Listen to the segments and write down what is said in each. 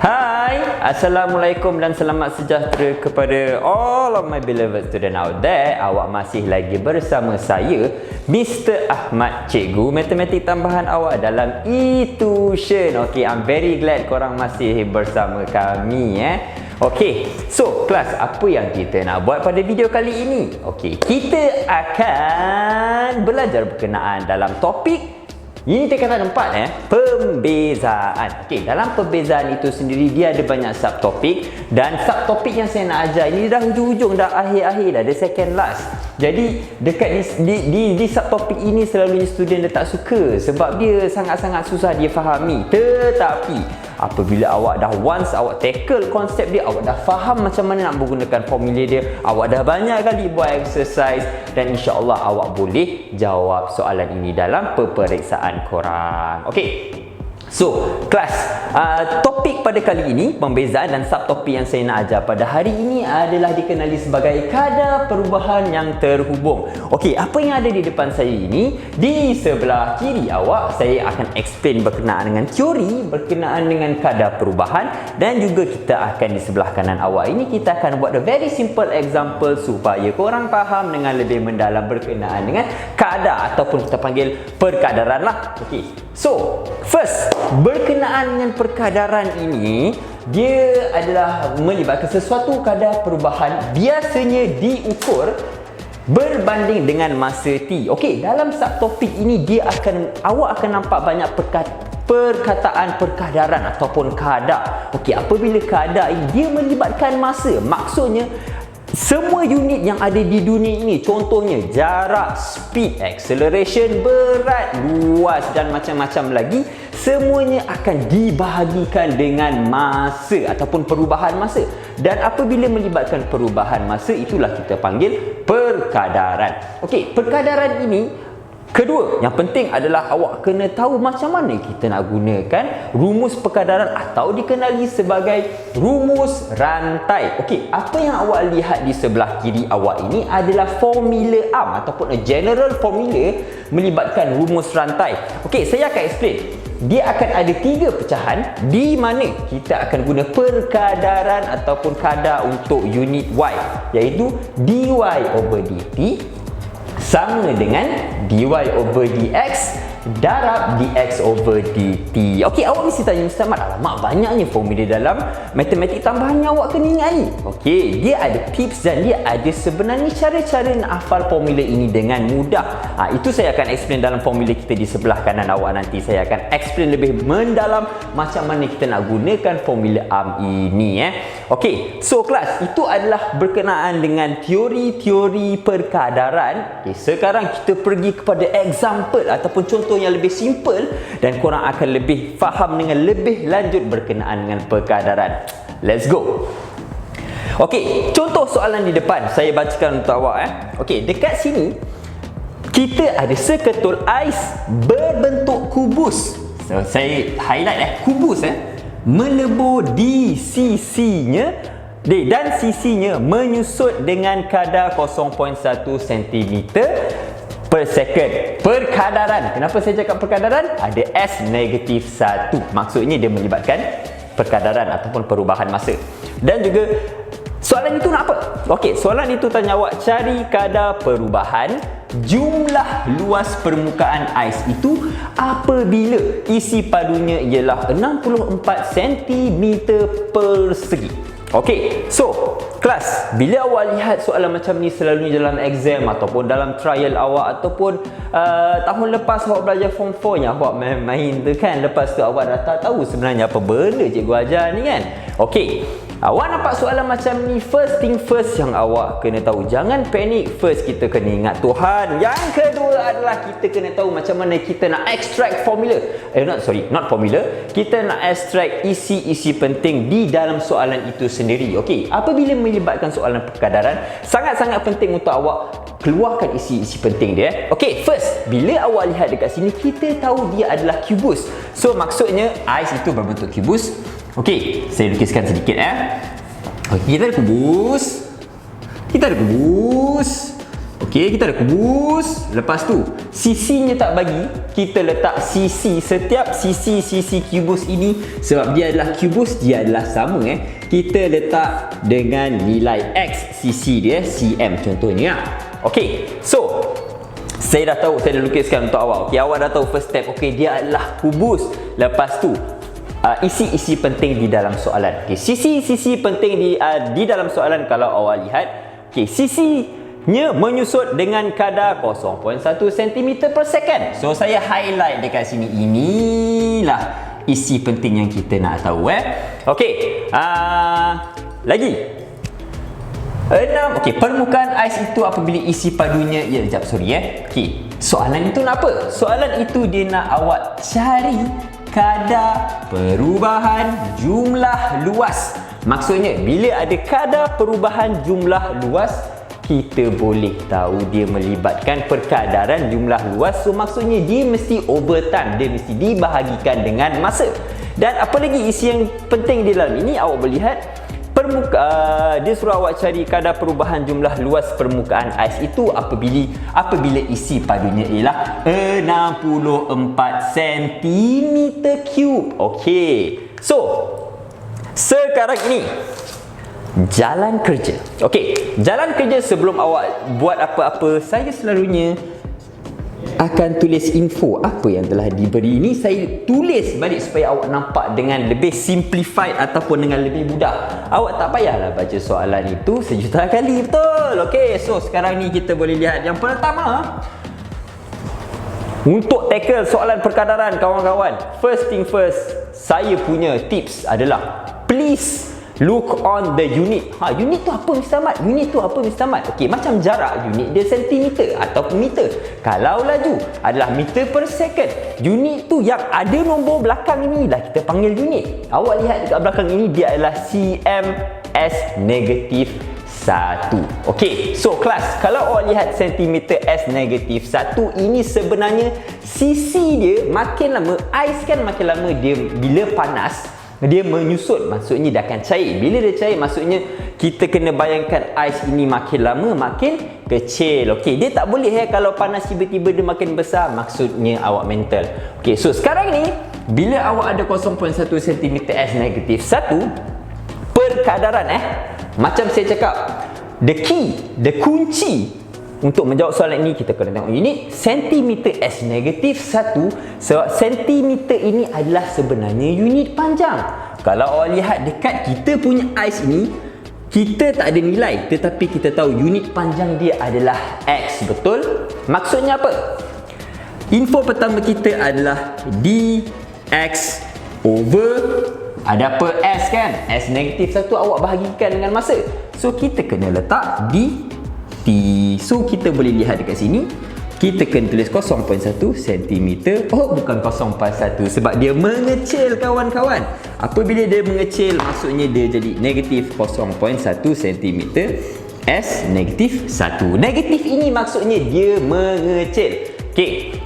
Hai, Assalamualaikum dan selamat sejahtera kepada all of my beloved student out there. Awak masih lagi bersama saya, Mr. Ahmad, Cikgu Matematik Tambahan awak dalam e-tuition. Okay, I'm very glad korang masih bersama kami Okay, so kelas, apa yang kita nak buat pada video kali ini? Okay, kita akan belajar berkenaan dalam topik ini tingkatan 4 pembezaan. Okey, dalam pembezaan itu sendiri dia ada banyak subtopik dan subtopik yang saya nak ajar ini dah hujung-hujung, dah akhir-akhir dah, the second last. Jadi dekat di subtopik ini selalunya student dia tak suka sebab dia sangat-sangat susah dia fahami. Tetapi apabila awak dah once awak tackle konsep dia, awak dah faham macam mana nak menggunakan formula dia, awak dah banyak kali buat exercise dan insya-Allah awak boleh jawab soalan ini dalam peperiksaan korang. Okey. So, kelas, topik pada kali ini, pembezaan dan subtopik yang saya nak ajar pada hari ini adalah dikenali sebagai kadar perubahan yang terhubung. Okey, apa yang ada di depan saya ini, di sebelah kiri awak, saya akan explain berkenaan dengan teori, berkenaan dengan kadar perubahan dan juga kita akan di sebelah kanan awak ini, kita akan buat a very simple example supaya korang faham dengan lebih mendalam berkenaan dengan kadar ataupun kita panggil perkadaran lah. Okey, so, first, berkenaan dengan perkadaran ini, dia adalah melibatkan sesuatu kadar perubahan biasanya diukur berbanding dengan masa T. Okey, dalam subtopik ini awak akan nampak banyak perkataan perkadaran ataupun kadar. Okey, apabila kadar ini dia melibatkan masa, maksudnya semua unit yang ada di dunia ini, contohnya jarak, speed, acceleration, berat, luas dan macam-macam lagi, semuanya akan dibahagikan dengan masa ataupun perubahan masa. Dan apabila melibatkan perubahan masa, itulah kita panggil perkadaran. Okey, perkadaran ini, kedua, yang penting adalah awak kena tahu macam mana kita nak gunakan rumus perkadaran atau dikenali sebagai rumus rantai. Okey, apa yang awak lihat di sebelah kiri awak ini adalah formula ARM ataupun a general formula melibatkan rumus rantai. Okey, saya akan explain. Dia akan ada 3 pecahan di mana kita akan guna perkadaran ataupun kadar untuk unit Y, iaitu dy over dt sama dengan dy over dx darab dx over dt. Okey, awak mesti tanya, Mr. Ahmad, alamak banyaknya formula dalam matematik tambahan yang awak kena ingat ni. Okey, dia ada tips dan dia ada sebenarnya cara-cara nak hafal formula ini dengan mudah. Itu saya akan explain dalam formula kita di sebelah kanan awak nanti. Saya akan explain lebih mendalam macam mana kita nak gunakan formula ARM ini. Okey, so kelas, itu adalah berkenaan dengan teori-teori perkadaran. Okey, sekarang kita pergi kepada example ataupun contoh yang lebih simple dan korang akan lebih faham dengan lebih lanjut berkenaan dengan perkadaran. Let's go. Okey, contoh soalan di depan saya bacakan untuk awak. Okey, dekat sini kita ada seketul ais berbentuk kubus. So, saya highlight kubus melebur di sisinya dan sisinya menyusut dengan kadar 0.1 cm per second. Perkadaran. Kenapa saya cakap perkadaran? Ada S negatif 1. Maksudnya dia melibatkan perkadaran ataupun perubahan masa. Dan juga soalan itu nak apa? Okey, soalan itu tanya awak cari kadar perubahan jumlah luas permukaan ais itu apabila isi padunya ialah 64 cm persegi. Okey, so kelas, bila awak lihat soalan macam ni selalunya dalam exam ataupun dalam trial awak ataupun tahun lepas awak belajar form 4 yang awak main-main tu kan, lepas tu awak dah tak tahu sebenarnya apa benda cikgu ajar ni kan. Okey, awak nampak soalan macam ni, first thing first yang awak kena tahu, jangan panik. First, kita kena ingat Tuhan. Yang kedua adalah kita kena tahu macam mana kita nak extract formula. Not formula. Kita nak extract isi-isi penting di dalam soalan itu sendiri. Okey, apabila melibatkan soalan perkadaran, sangat-sangat penting untuk awak keluarkan isi-isi penting dia. Okey, first, bila awak lihat dekat sini, kita tahu dia adalah kubus. So, maksudnya ais itu berbentuk kubus. Okey, saya lukiskan sedikit Okey, kita ada kubus. Okey, Okey, kita dah kubus. Lepas tu, sisinya tak bagi, kita letak sisi, setiap sisi kubus ini, sebab dia adalah kubus, dia adalah sama kita letak dengan nilai X sisi dia, cm contohnya. Okey, so saya dah tahu, saya dah lukiskan untuk awak. Okey, awak dah tahu first step. Okey, dia adalah kubus. Lepas tu, isi-isi penting di dalam soalan. Okey, sisi-sisi penting di dalam soalan kalau awak lihat. Okey, sisinya menyusut dengan kadar 0.1 cm per second. So saya highlight dekat sini. Inilah isi penting yang kita nak tahu Okey, lagi 6. Okey, permukaan ais itu apabila isi padunya Okey, soalan itu nak apa? Soalan itu dia nak awak cari kadar perubahan jumlah luas. Maksudnya bila ada kadar perubahan jumlah luas, kita boleh tahu dia melibatkan perkadaran jumlah luas. So maksudnya dia mesti overtime, dia mesti dibahagikan dengan masa. Dan apa lagi isi yang penting di dalam ini, awak boleh lihat dia suruh awak cari kadar perubahan jumlah luas permukaan ais itu apabila isi padunya ialah 64 cm3. Okey, so sekarang ini jalan kerja. Okey, jalan kerja sebelum awak buat apa-apa, saya selalunya akan tulis info apa yang telah diberi ini. Saya tulis balik supaya awak nampak dengan lebih simplified ataupun dengan lebih mudah. Awak tak payahlah baca soalan itu sejuta kali, betul? Okey, so sekarang ni kita boleh lihat yang pertama. Untuk tackle soalan perkadaran kawan-kawan, first thing first, saya punya tips adalah please look on the unit. Unit tu apa Mr. Ahmad? Unit tu apa Mr. Ahmad? Okey, macam jarak, unit dia sentimeter ataupun meter. Kalau laju adalah meter per second. Unit tu yang ada nombor belakang ini dah kita panggil unit. Awak lihat dekat belakang ini dia adalah cms negatif 1. Okey, so kelas, kalau awak lihat sentimeter S negatif 1 ini sebenarnya sisi dia makin lama, ais kan makin lama dia bila panas dia menyusut, maksudnya dia akan cair. Bila dia cair, maksudnya kita kena bayangkan ais ini makin lama makin kecil. Okey, dia tak boleh kalau panas tiba-tiba dia makin besar, maksudnya awak mental. Okey, so sekarang ni bila awak ada 0.1 cm S negatif 1, perkadaran macam saya cakap, the kunci untuk menjawab soalan ini kita kena tengok unit sentimeter S negatif 1. Sebab sentimeter ini adalah sebenarnya unit panjang. Kalau awak lihat dekat kita punya ais ini, kita tak ada nilai, tetapi kita tahu unit panjang dia adalah X, betul? Maksudnya apa? Info pertama kita adalah dx over ada apa S kan? S negatif 1 awak bahagikan dengan masa. So kita kena letak dt. So kita boleh lihat dekat sini, kita kena tulis 0.1 cm. Oh, bukan 0.1 sebab dia mengecil kawan-kawan. Apabila dia mengecil, maksudnya dia jadi negatif 0.1 cm S negatif 1. Negatif ini maksudnya dia mengecil. Okey,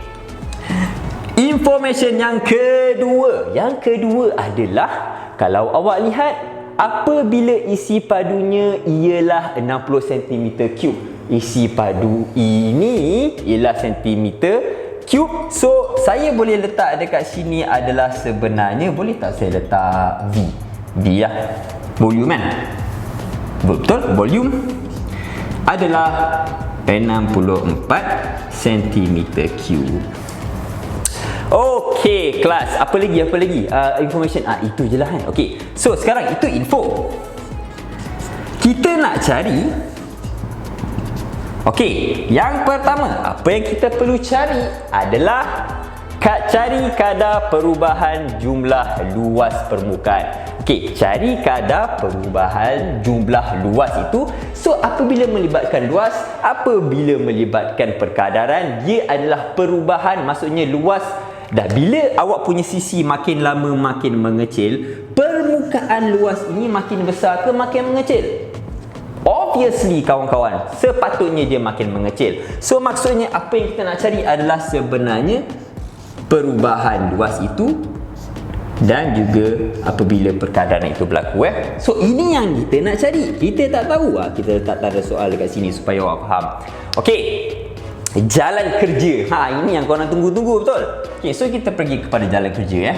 information yang kedua. Yang kedua adalah kalau awak lihat apabila isi padunya ialah 60 cm3. Isi padu ini ialah centimeter cube. So saya boleh letak dekat sini adalah sebenarnya, boleh tak saya letak V? V lah, volume kan? Betul, volume adalah 64 cm3. Okey kelas, apa lagi? Information itu je lah kan. Okey, so sekarang itu info. Kita nak cari. Okey, yang pertama apa yang kita perlu cari adalah cari kadar perubahan jumlah luas permukaan. Okey, cari kadar perubahan jumlah luas itu. So apabila melibatkan luas, apabila melibatkan perkadaran, dia adalah perubahan, maksudnya luas. Dah bila awak punya sisi makin lama makin mengecil, permukaan luas ini makin besar ke makin mengecil? Obviously kawan-kawan, sepatutnya dia makin mengecil. So maksudnya apa yang kita nak cari adalah sebenarnya perubahan luas itu dan juga apabila perkadaran itu berlaku. So ini yang kita nak cari. Kita tak tahu, kita letak tanda soal dekat sini supaya awak faham. Okey, jalan kerja. Ini yang korang tunggu-tunggu, betul? Okey, so kita pergi kepada jalan kerja.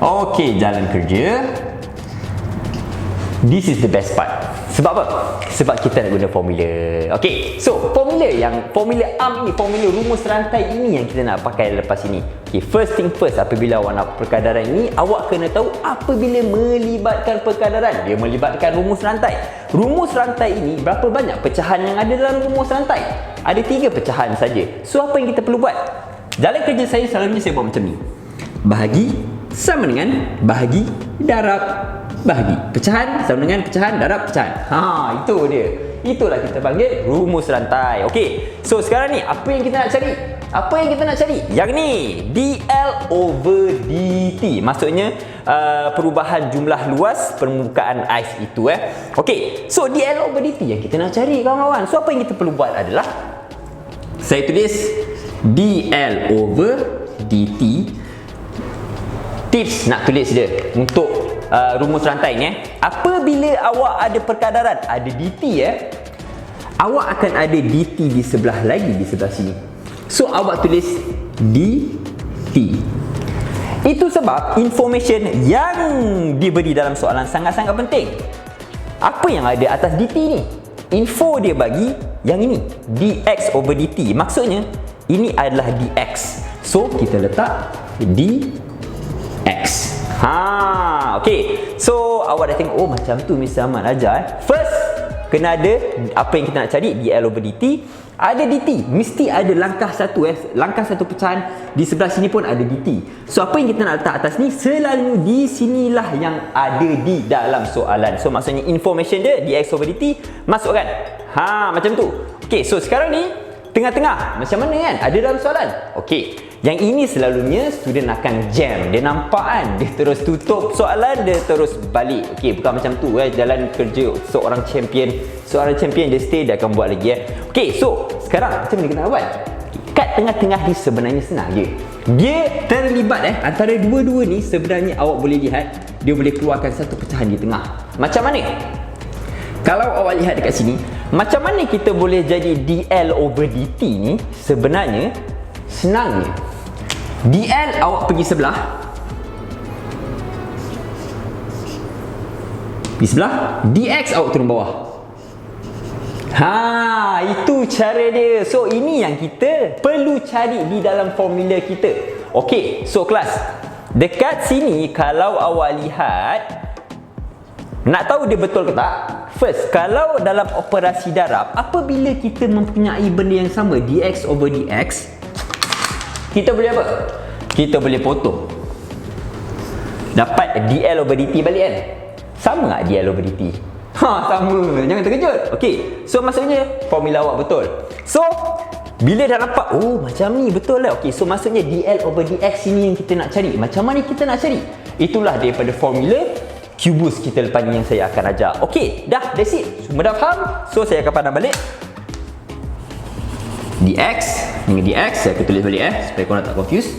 Okey, jalan kerja. This is the best part. Sebab apa? Sebab kita nak guna formula. Okey, so formula ARM ni, formula rumus rantai ini yang kita nak pakai lepas ini. Okey, first thing first, apabila awak nak perkadaran ini, awak kena tahu apabila melibatkan perkadaran, dia melibatkan rumus rantai. Rumus rantai ini, berapa banyak pecahan yang ada dalam rumus rantai? Ada 3 pecahan saja. So apa yang kita perlu buat? Jalan kerja saya selalunya saya buat macam ni. Bahagi sama dengan bahagi darab bahagi. Pecahan sama dengan pecahan darab pecahan. Itu dia. Itulah kita panggil rumus rantai. Okey. So sekarang ni apa yang kita nak cari? Apa yang kita nak cari? Yang ni, dl over dt. Maksudnya perubahan jumlah luas permukaan ais itu. Okey. So dl over dt yang kita nak cari, kawan-kawan. So apa yang kita perlu buat adalah saya tulis dl over dt. Tips nak tulis dia untuk rumus rantai ni. Apabila awak ada perkadaran, ada dt awak akan ada dt di sebelah lagi, di sebelah sini. So awak tulis dt. Itu sebab information yang diberi dalam soalan sangat-sangat penting. Apa yang ada atas dt ni? Info dia bagi yang ini, dx over dt. Maksudnya ini adalah dx. So kita letak dx. Okey. So awak dah tengok, oh macam tu Mr. Ahmad ajar. First, kena ada apa yang kita nak cari, dl over dt. Ada dt, mesti ada langkah satu langkah satu pecahan. Di sebelah sini pun ada dt. So apa yang kita nak letak atas ni, selalu di sinilah yang ada di dalam soalan. So maksudnya information dia dx over dt, masukkan. Macam tu. Okey, so sekarang ni tengah-tengah macam mana kan? Ada dalam soalan. Okey. Yang ini selalunya student akan jam. Dia nampak kan? Dia terus tutup soalan, dia terus balik. Okey, bukan macam tu jalan kerja seorang champion. Seorang champion dia stay, dia akan buat lagi Okey, so sekarang macam mana kita nak buat? Kat tengah-tengah ni sebenarnya senang je. Dia terlibat antara dua-dua ni. Sebenarnya awak boleh lihat, dia boleh keluarkan satu pecahan di tengah. Macam mana? Kalau awak lihat dekat sini, macam mana kita boleh jadi dl over dt ni? Sebenarnya senangnya, dl awak pergi sebelah, dx awak turun bawah. Itu cara dia. So ini yang kita perlu cari di dalam formula kita. Okey, so kelas, dekat sini kalau awak lihat, nak tahu dia betul ke tak? First, kalau dalam operasi darab, apabila kita mempunyai benda yang sama, dx over dx, kita boleh apa? Kita boleh potong. Dapat dl over dt balik kan? Sama tak dl over dt? Sama. Jangan terkejut. Okey, so maksudnya formula awak betul. So bila dah nampak, oh macam ni betul lah. Okey, so maksudnya dl over dx ini yang kita nak cari. Macam mana kita nak cari? Itulah daripada formula kubus kita lepas ni yang saya akan ajar. Okey, dah, that's it. Semua dah faham? So saya akan pandang balik dx dengan dx. Saya akan tulis balik supaya korang tak confuse.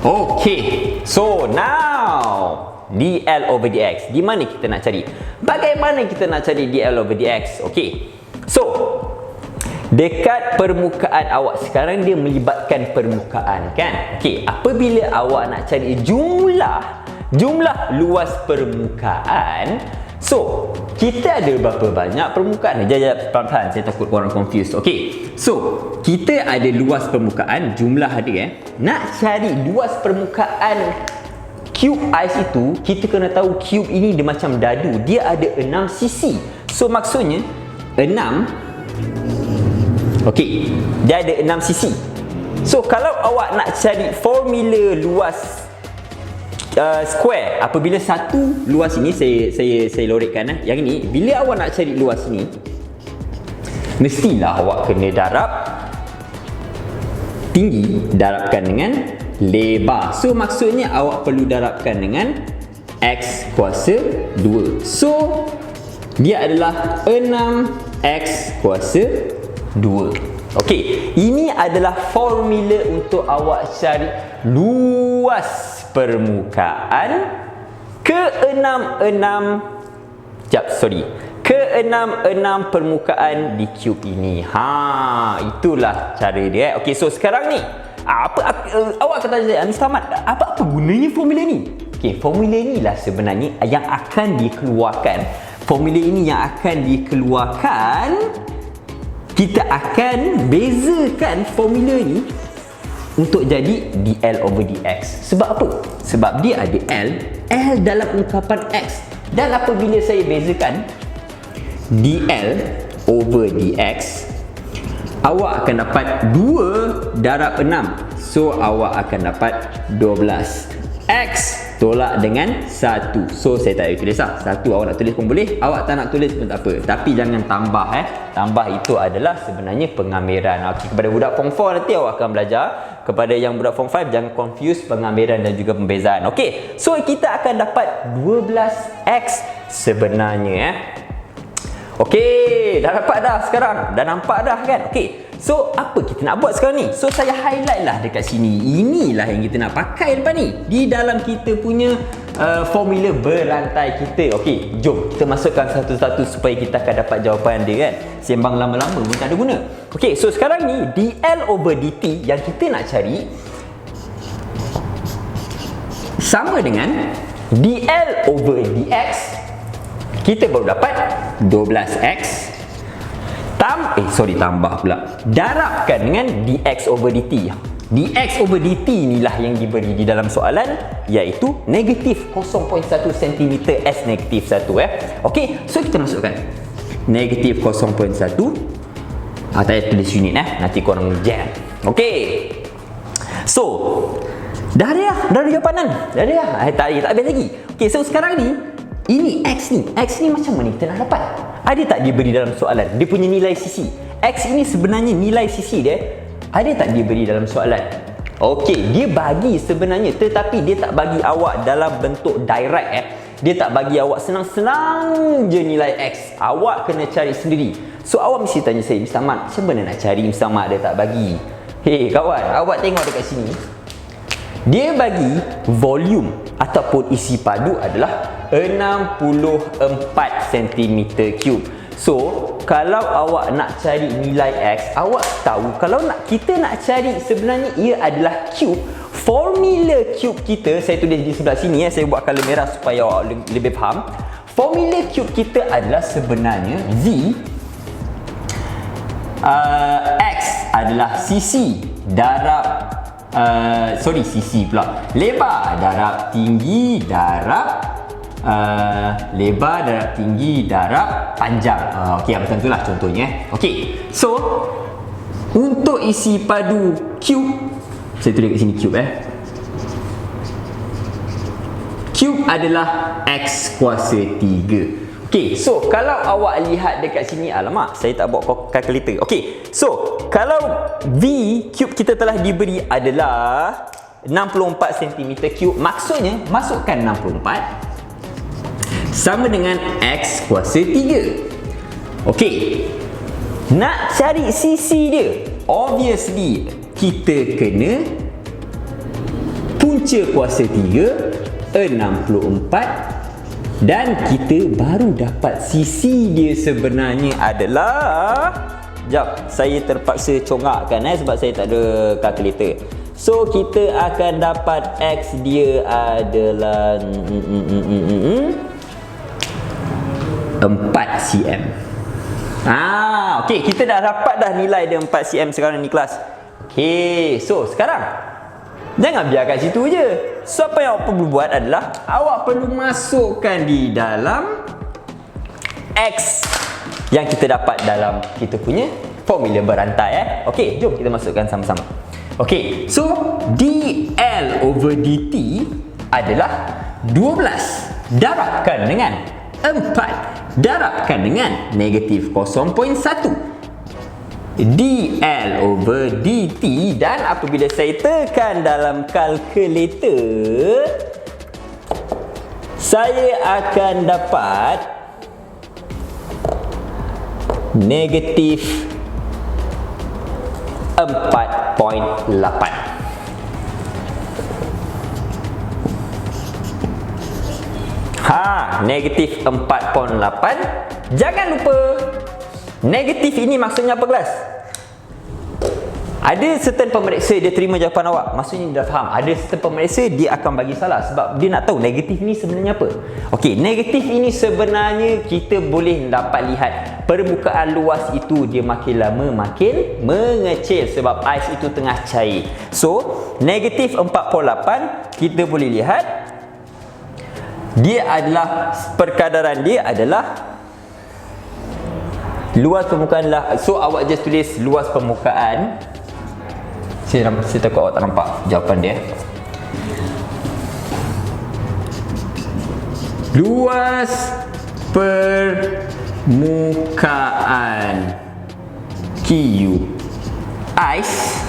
Okey, so now dl over dx. Di mana kita nak cari? Bagaimana kita nak cari dl over dx? Okey, so dekat permukaan awak sekarang, dia melibatkan permukaan kan? Okey, apabila awak nak cari jumlah luas permukaan, so kita ada berapa banyak permukaan? Jap, pelan-pelan, saya takut korang confused. Okey, so kita ada luas permukaan, jumlah ada Nak cari luas permukaan cube ais itu, kita kena tahu cube ini dia macam dadu. Dia ada 6 sisi. So maksudnya 6. Okey, dia ada 6 sisi. So kalau awak nak cari formula luas square, apabila satu luas ini saya lorekkan yang ini, bila awak nak cari luas ni, mestilah awak kena darab tinggi darabkan dengan lebar. So maksudnya awak perlu darabkan dengan x kuasa 2. So dia adalah 6x kuasa 2. Okey, ini adalah formula untuk awak cari luas permukaan ke-6 permukaan di cube ini. Itulah cara dia. Okey, so sekarang ni awak kata saya, Mr. Ahmad, apa gunanya formula ni? Okey, formula inilah sebenarnya yang akan dikeluarkan. Formula ini yang akan dikeluarkan, kita akan bezakan formula ni untuk jadi dl over dx. Sebab apa? Sebab dia ada L dalam ungkapan x. Dan apabila saya bezakan dl over dx, awak akan dapat 2 darab 6. So awak akan dapat 12. X tolak dengan 1. So saya tak boleh tulis lah. 1 awak nak tulis pun boleh, awak tak nak tulis pun tak apa. Tapi jangan tambah Tambah itu adalah sebenarnya pengambiran. Okey, kepada budak form 4 nanti awak akan belajar. Kepada yang budak form 5, jangan confuse pengambiran dan juga pembezaan. Okey, so kita akan dapat 12x sebenarnya. Okey, dah dapat dah sekarang. Dah nampak dah kan? Okey, so apa kita nak buat sekarang ni? So saya highlight lah dekat sini. Inilah yang kita nak pakai lepas ni di dalam kita punya formula berantai kita. Okey, jom kita masukkan satu-satu supaya kita akan dapat jawapan dia kan. Sembang lama-lama pun tak ada guna. Okey, so sekarang ni dl over dt yang kita nak cari sama dengan dl over dx. Kita baru dapat 12x tambah pula darabkan dengan dx over dt. dx over dt inilah yang diberi di dalam soalan, iaitu negatif 0.1 cm s negatif 1. Okey, so kita masukkan negatif 0.1. Tak payah tulis unit nanti korang jam. Okey, so dah ada jawapan dah ada. Tak habis lagi. Okey, so sekarang ni ini x ni macam mana kita nak dapat? Ada tak dia beri dalam soalan dia punya nilai sisi? X ini sebenarnya nilai sisi dia ada tak dia beri dalam soalan? Okey, dia bagi sebenarnya, tetapi dia tak bagi awak dalam bentuk direct. Dia tak bagi awak senang-senang je nilai x. Awak kena cari sendiri. So awak mesti tanya saya, Mr. Ahmad, macam mana nak cari Mr. Ahmad dia tak bagi? Hei kawan, awak tengok dekat sini. Dia bagi volume ataupun isi padu adalah 64 cm3. So, kalau awak nak cari nilai x, awak tahu kalau kita nak cari sebenarnya ia adalah cube. Formula cube kita, saya tulis di sebelah sini saya buat color merah supaya awak lebih faham. Formula cube kita adalah sebenarnya V x adalah sisi darab sisi pula lebar darab tinggi darab lebar darab tinggi darab panjang. Okey, macam itulah contohnya. Okey, so untuk isi padu cube, saya tulis kat sini cube cube adalah x kuasa 3. Okey, so kalau awak lihat dekat sini, alamak, saya tak bawa kalkulator. Okey, so kalau V cube kita telah diberi adalah 64 cm3, maksudnya masukkan 64 sama dengan x kuasa 3. Okey, nak cari sisi dia, obviously kita kena punca kuasa 3 64 dan kita baru dapat sisi dia sebenarnya adalah, sekejap, saya terpaksa congakkan sebab saya tak ada kalkulator. So kita akan dapat x dia adalah 4 cm. Okey, kita dah dapat dah nilai dia 4 cm sekarang ni kelas. Okey, so sekarang jangan biar kat situ je. So apa yang awak perlu buat adalah awak perlu masukkan di dalam x yang kita dapat dalam kita punya formula berantai. Okey, jom kita masukkan sama-sama. Okey, so dl over dt adalah 12 darabkan dengan 4 darabkan dengan negatif 0.1 dl over dt, dan apabila saya tekan dalam kalkulator, saya akan dapat negatif 4.8. Negatif 4.8. Jangan lupa, negatif ini maksudnya apa kelas? Ada certain pemeriksa dia terima jawapan awak, maksudnya dia dah faham. Ada certain pemeriksa dia akan bagi salah sebab dia nak tahu negatif ni sebenarnya apa. Okey, negatif ini sebenarnya kita boleh dapat lihat permukaan luas itu dia makin lama makin mengecil sebab ais itu tengah cair. So, negatif 4.8 kita boleh lihat dia adalah perkadaran dia adalah luas permukaan lah. So awak just tulis luas permukaan. Saya takut awak tak nampak jawapan dia. Luas permukaan QU ais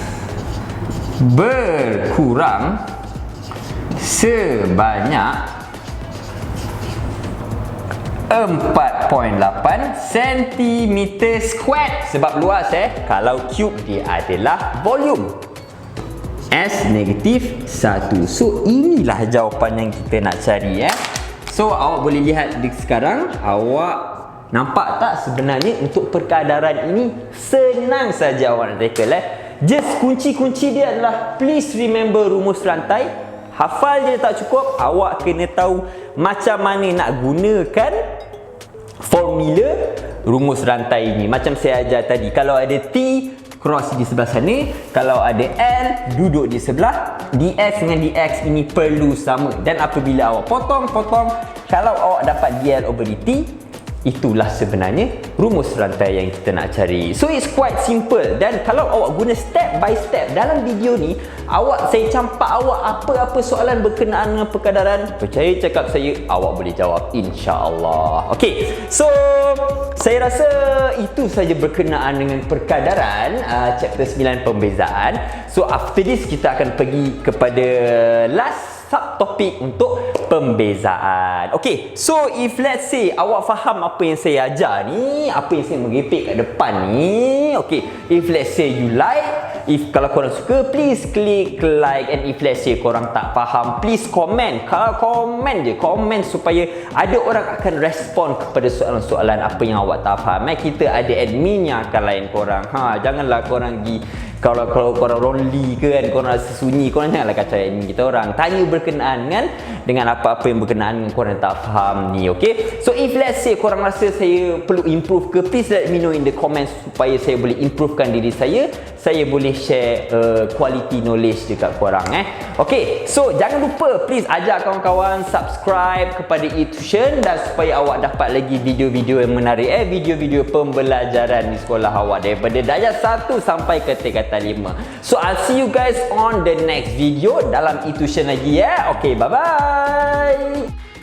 berkurang sebanyak 4.8 cm squared. Sebab luas kalau cube dia adalah volume. S negatif 1. So inilah jawapan yang kita nak cari So awak boleh lihat di sekarang, awak nampak tak sebenarnya untuk perkadaran ini senang saja awak nak tackle Just kunci-kunci dia adalah please remember rumus rantai. Hafal je tak cukup, awak kena tahu macam mana nak gunakan formula rumus rantai ini. Macam saya ajar tadi, kalau ada T cross di sebelah sana, kalau ada L duduk di sebelah, dx dengan dx ini perlu sama. Dan apabila awak potong, kalau awak dapat dl over dt, itulah sebenarnya rumus rantai yang kita nak cari. So it's quite simple. Dan kalau awak guna step by step dalam video ni, saya campak awak apa-apa soalan berkenaan dengan perkadaran, percaya cakap saya, awak boleh jawab insya-Allah. Okey, so saya rasa itu saja berkenaan dengan perkadaran chapter 9 pembezaan. So after this kita akan pergi kepada last subtopik untuk pembezaan. Okay, so if let's say awak faham apa yang saya ajar ni, apa yang saya merepek kat depan ni, okay, if let's say you like, kalau korang suka, please click like, and if let's say korang tak faham, please comment. Kalau komen supaya ada orang akan respon kepada soalan-soalan apa yang awak tak faham. Kita ada admin yang akan layan korang. Janganlah korang pergi kalau korang lonely ke kan, korang rasa sunyi, korang janganlah kacau admin kita orang. Tanya berkenaan dengan apa-apa yang berkenaan dengan korang tak faham ni, okay? So if let's say korang rasa saya perlu improve ke, please let me know in the comments supaya saya boleh improvekan diri saya boleh share quality knowledge dekat korang Okay, so jangan lupa please ajak kawan-kawan subscribe kepada eTution dan supaya awak dapat lagi video-video yang menarik video-video pembelajaran di sekolah awak daripada darjah 1 sampai ke tingkatan 5. So I'll see you guys on the next video dalam eTution lagi Okay, bye-bye.